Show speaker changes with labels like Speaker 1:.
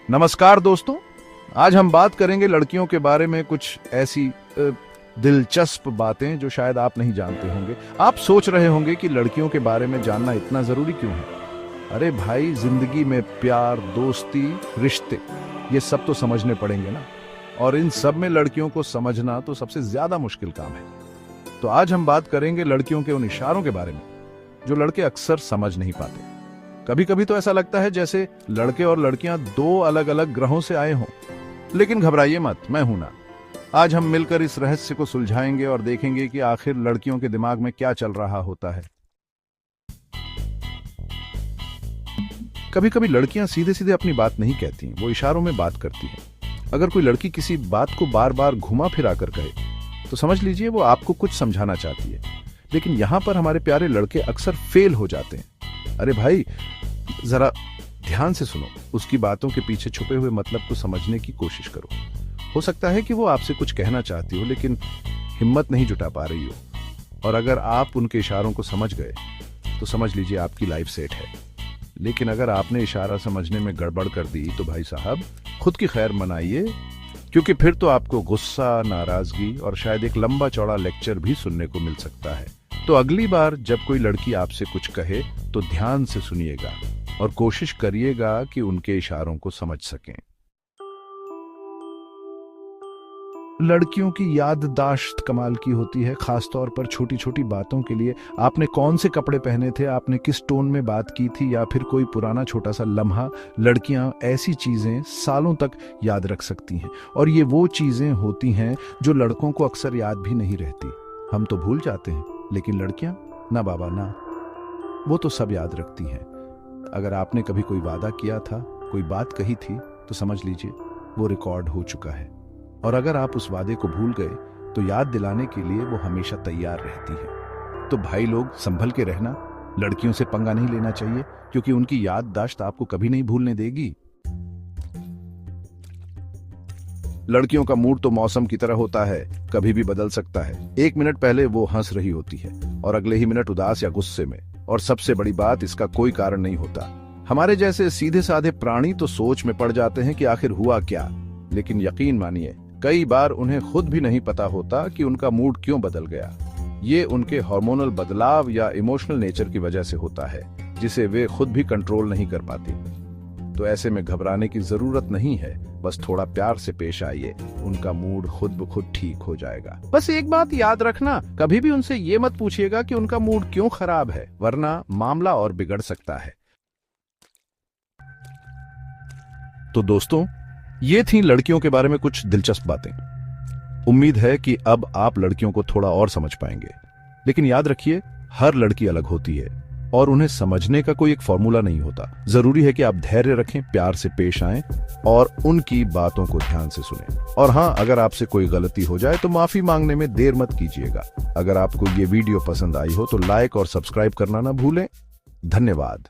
Speaker 1: नमस्कार दोस्तों, आज हम बात करेंगे लड़कियों के बारे में कुछ ऐसी दिलचस्प बातें जो शायद आप नहीं जानते होंगे। आप सोच रहे होंगे कि लड़कियों के बारे में जानना इतना जरूरी क्यों है। अरे भाई, जिंदगी में प्यार, दोस्ती, रिश्ते, ये सब तो समझने पड़ेंगे ना। और इन सब में लड़कियों को समझना तो सबसे ज्यादा मुश्किल काम है। तो आज हम बात करेंगे लड़कियों के उन इशारों के बारे में जो लड़के अक्सर समझ नहीं पाते। कभी कभी तो ऐसा लगता है जैसे लड़के और लड़कियां दो अलग अलग ग्रहों से आए हों। लेकिन घबराइए मत, मैं हूं ना। आज हम मिलकर इस रहस्य को सुलझाएंगे और देखेंगे कि आखिर लड़कियों के दिमाग में क्या चल रहा होता है। कभी कभी लड़कियां सीधे सीधे अपनी बात नहीं कहती, वो इशारों में बात करती हैं। अगर कोई लड़की किसी बात को बार बार घुमा फिरा कर कहे तो समझ लीजिए वो आपको कुछ समझाना चाहती है। लेकिन यहां पर हमारे प्यारे लड़के अक्सर फेल हो जाते हैं। अरे भाई, जरा ध्यान से सुनो, उसकी बातों के पीछे छुपे हुए मतलब को समझने की कोशिश करो। हो सकता है कि वो आपसे कुछ कहना चाहती हो लेकिन हिम्मत नहीं जुटा पा रही हो। और अगर आप उनके इशारों को समझ गए तो समझ लीजिए आपकी लाइफ सेट है। लेकिन अगर आपने इशारा समझने में गड़बड़ कर दी तो भाई साहब, खुद की खैर मनाइए, क्योंकि फिर तो आपको गुस्सा, नाराजगी और शायद एक लंबा चौड़ा लेक्चर भी सुनने को मिल सकता है। तो अगली बार जब कोई लड़की आपसे कुछ कहे तो ध्यान से सुनिएगा और कोशिश करिएगा कि उनके इशारों को समझ सकें। लड़कियों की याददाश्त कमाल की होती है, खासतौर पर छोटी छोटी बातों के लिए। आपने कौन से कपड़े पहने थे, आपने किस टोन में बात की थी, या फिर कोई पुराना छोटा सा लम्हा। लड़कियां ऐसी चीजें सालों तक याद रख सकती हैं। और ये वो चीजें होती हैं जो लड़कों को अक्सर याद भी नहीं रहती। हम तो भूल जाते हैं, लेकिन लड़कियां ना बाबा ना, वो तो सब याद रखती हैं। अगर आपने कभी कोई वादा किया था, कोई बात कही थी, तो समझ लीजिए वो रिकॉर्ड हो चुका है। और अगर आप उस वादे को भूल गए तो याद दिलाने के लिए वो हमेशा तैयार रहती है। तो भाई लोग, संभल के रहना। लड़कियों से पंगा नहीं लेना चाहिए, क्योंकि उनकी याददाश्त आपको कभी नहीं भूलने देगी। लड़कियों का मूड तो मौसम की तरह होता है, कभी भी बदल सकता है। एक मिनट पहले वो हंस रही होती है और अगले ही मिनट उदास या गुस्से में। और सबसे बड़ी बात, इसका कोई कारण नहीं होता। हमारे जैसे सीधे साधे प्राणी तो सोच में पड़ जाते हैं कि आखिर हुआ क्या। लेकिन यकीन मानिए, कई बार उन्हें खुद भी नहीं पता होता कि उनका मूड क्यों बदल गया। ये उनके हार्मोनल बदलाव या इमोशनल नेचर की वजह से होता है, जिसे वे खुद भी कंट्रोल नहीं कर पाती। तो ऐसे में घबराने की जरूरत नहीं है, बस थोड़ा प्यार से पेश आइए, उनका मूड खुद ब खुद ठीक हो जाएगा। बस एक बात याद रखना, कभी भी उनसे ये मत पूछिएगा कि उनका मूड क्यों खराब है, वरना मामला और बिगड़ सकता है। तो दोस्तों, ये थी लड़कियों के बारे में कुछ दिलचस्प बातें। उम्मीद है कि अब आप लड़कियों को थोड़ा और समझ पाएंगे। लेकिन याद रखिए, हर लड़की अलग होती है और उन्हें समझने का कोई एक फॉर्मूला नहीं होता। जरूरी है कि आप धैर्य रखें, प्यार से पेश आएं और उनकी बातों को ध्यान से सुनें। और हाँ, अगर आपसे कोई गलती हो जाए तो माफी मांगने में देर मत कीजिएगा। अगर आपको ये वीडियो पसंद आई हो तो लाइक और सब्सक्राइब करना ना भूलें। धन्यवाद।